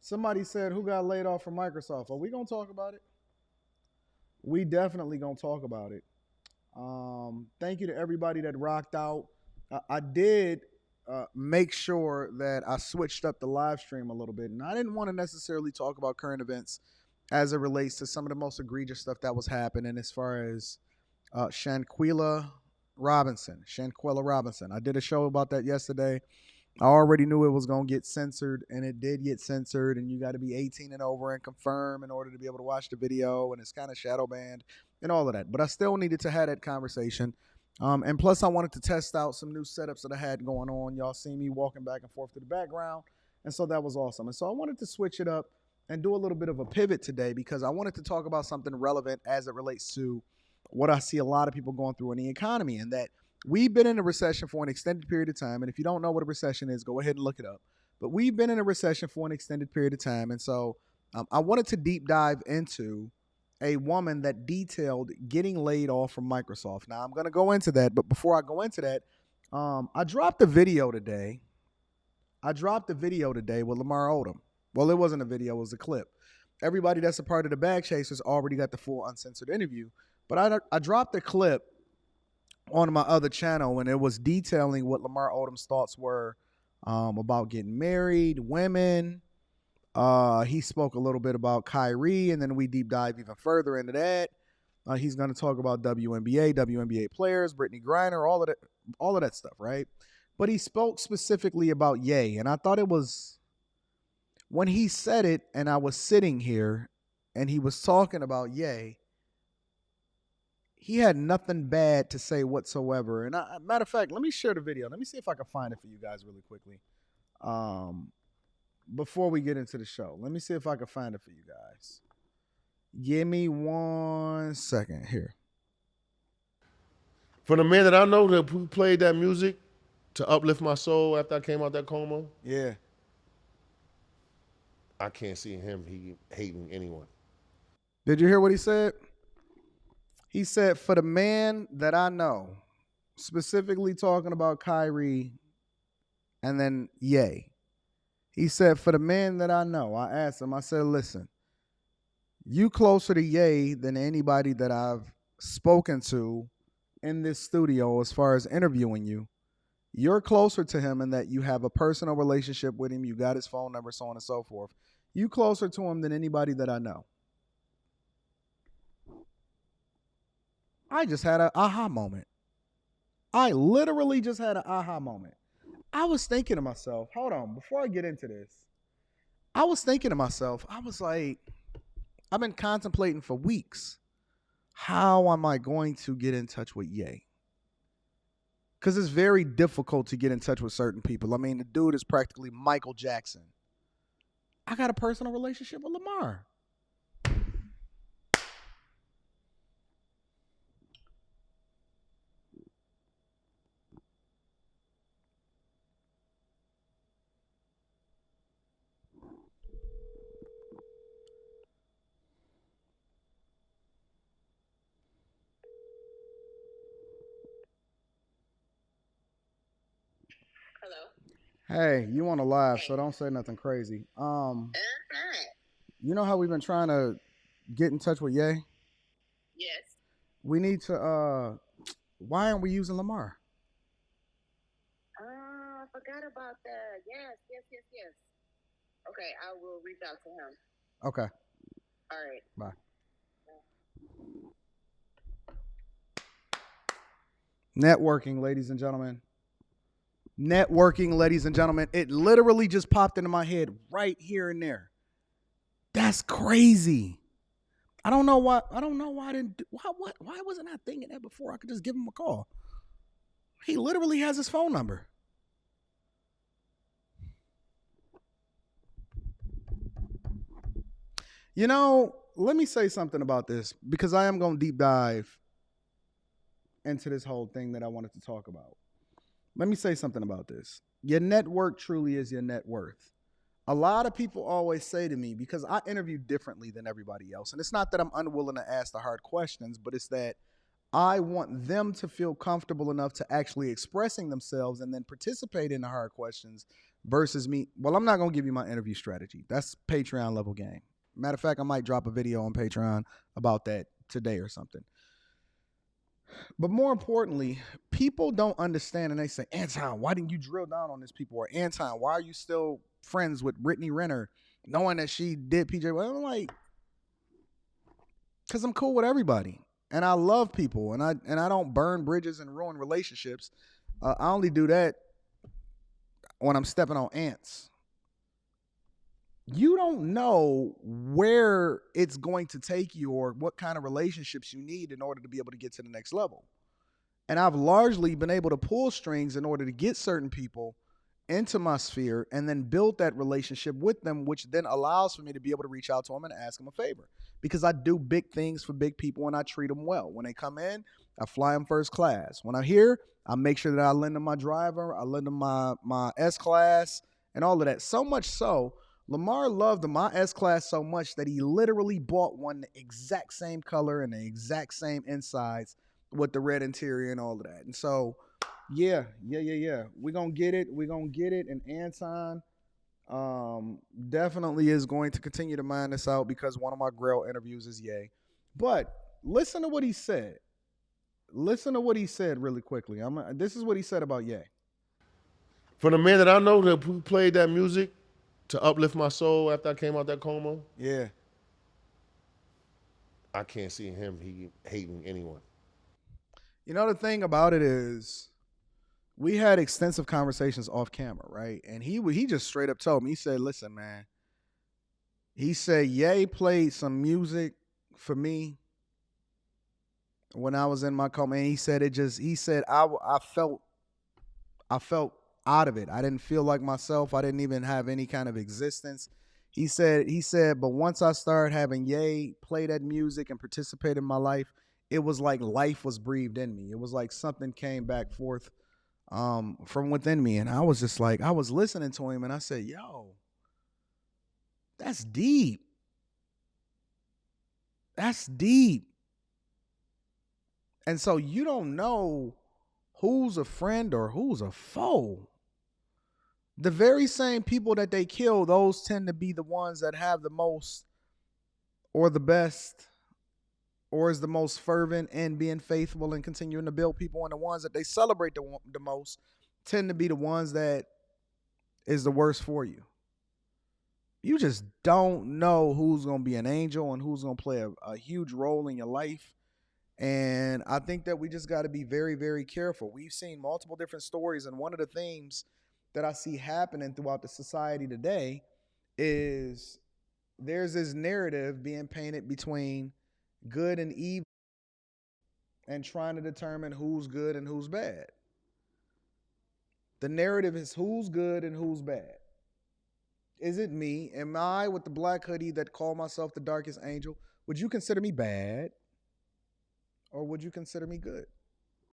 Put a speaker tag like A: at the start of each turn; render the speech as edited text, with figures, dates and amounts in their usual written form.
A: Somebody said, who got laid off from Microsoft? Are we going to talk about it? We definitely going to talk about it. Thank you to everybody that rocked out. I did make sure that I switched up the live stream a little bit, and I didn't want to necessarily talk about current events as it relates to some of the most egregious stuff that was happening as far as Shanquella Robinson. Shanquella Robinson. I did a show about that yesterday. I already knew it was going to get censored, and it did get censored, and you got to be 18 and over and confirm in order to be able to watch the video, and it's kind of shadow banned and all of that. But I still needed to have that conversation. And plus, I wanted to test out some new setups that I had going on. Y'all see me walking back and forth to the background, and so that was awesome. And so I wanted to switch it up and do a little bit of a pivot today because I wanted to talk about something relevant as it relates to what I see a lot of people going through in the economy, and that we've been in a recession for an extended period of time. And if you don't know what a recession is, go ahead and look it up. But we've been in a recession for an extended period of time. And so I wanted to deep dive into a woman that detailed getting laid off from Microsoft. Now, I'm going to go into that. But before I go into that, I dropped a video today. With Lamar Odom. Well, it wasn't a video, it was a clip. Everybody that's a part of the Bag Chasers already got the full uncensored interview. But I dropped a clip on my other channel, and it was detailing what Lamar Odom's thoughts were about getting married, women. He spoke a little bit about Kyrie, and then we deep dive even further into that. He's going to talk about WNBA players, Brittany Griner, all of that stuff, right? But he spoke specifically about Ye, and I thought it was when he said it, and I was sitting here, and he was talking about Ye. He had nothing bad to say whatsoever. And matter of fact, let me share the video. Let me see if I can find it for you guys really quickly. Before we get into the show, let me see if I can find it for you guys. Give me 1 second here.
B: For the man that I know that who played that music to uplift my soul after I came out that coma,
A: Yeah.
B: I can't see him hating anyone.
A: Did you hear what he said? He said, for the man that I know, specifically talking about Kyrie and then Ye. He said, for the man that I know, I asked him, I said, listen, you closer to Ye than anybody that I've spoken to in this studio as far as interviewing you. You're closer to him in that you have a personal relationship with him. You got his phone number, so on and so forth. You closer to him than anybody that I know. I just had an aha moment. I literally just had an aha moment. I was thinking to myself, hold on, before I get into this, I was thinking to myself, I was like, I've been contemplating for weeks. How am I going to get in touch with Ye? Because it's very difficult to get in touch with certain people. I mean, the dude is practically Michael Jackson. I got a personal relationship with Lamar. Hey, you on a live, so don't say nothing crazy. You know how we've been trying to get in touch with Ye?
C: Yes.
A: We need to why aren't we using Lamar?
C: I forgot about that. Yes. Okay, I will reach out to him.
A: Okay.
C: All right.
A: Bye. Networking, ladies and gentlemen. Networking, ladies and gentlemen. It literally just popped into my head right here and there. That's crazy. I don't know why I didn't do, why wasn't I thinking that before? I could just give him a call. He literally has his phone number. You know, let me say something about this because I am going to deep dive into this whole thing that I wanted to talk about. Let me say something about this. Your network truly is your net worth. A lot of people always say to me, because I interview differently than everybody else, and it's not that I'm unwilling to ask the hard questions, but it's that I want them to feel comfortable enough to actually expressing themselves and then participate in the hard questions versus me. Well, I'm not gonna give you my interview strategy. That's Patreon level game. Matter of fact, I might drop a video on Patreon about that today or something. But more importantly, people don't understand, and they say, Anton, why didn't you drill down on this people? Or Anton, why are you still friends with Brittany Renner, knowing that she did PJ? Well, I'm like, because I'm cool with everybody, and I love people, and I don't burn bridges and ruin relationships. I only do that when I'm stepping on ants. You don't know where it's going to take you or what kind of relationships you need in order to be able to get to the next level. And I've largely been able to pull strings in order to get certain people into my sphere and then build that relationship with them, which then allows for me to be able to reach out to them and ask them a favor. Because I do big things for big people and I treat them well. When they come in, I fly them first class. When I'm here, I make sure that I lend them my driver, I lend them my S class and all of that. So much so, Lamar loved my S class so much that he literally bought one the exact same color and the exact same insides with the red interior and all of that. And so, yeah. We're gonna get it. We're gonna get it. And Anton definitely is going to continue to mine this out because one of my Grail interviews is Ye. But listen to what he said. Listen to what he said really quickly. This is what he said about Ye.
B: For the man that I know that who played that music to uplift my soul after I came out that coma,
A: Yeah.
B: I can't see him hating anyone.
A: You know, the thing about it is we had extensive conversations off camera, right? And he just straight up told me, he said, listen, man, he said, Ye played some music for me when I was in my coma. And he said, I felt out of it. I didn't feel like myself. I didn't even have any kind of existence. He said, but once I started having Ye play that music and participate in my life, it was like life was breathed in me. It was like something came back forth from within me. And I was just like, I was listening to him and I said, yo, that's deep. That's deep. And so you don't know who's a friend or who's a foe. The very same people that they kill, those tend to be the ones that have the most or the best or is the most fervent and being faithful and continuing to build people. And the ones that they celebrate the most tend to be the ones that is the worst for you. You just don't know who's going to be an angel and who's going to play a huge role in your life. And I think that we just got to be very, very careful. We've seen multiple different stories, and one of the themes that I see happening throughout the society today is there's this narrative being painted between good and evil and trying to determine who's good and who's bad. The narrative is who's good and who's bad. Is it me? Am I with the black hoodie that call myself the darkest angel? Would you consider me bad? Or would you consider me good?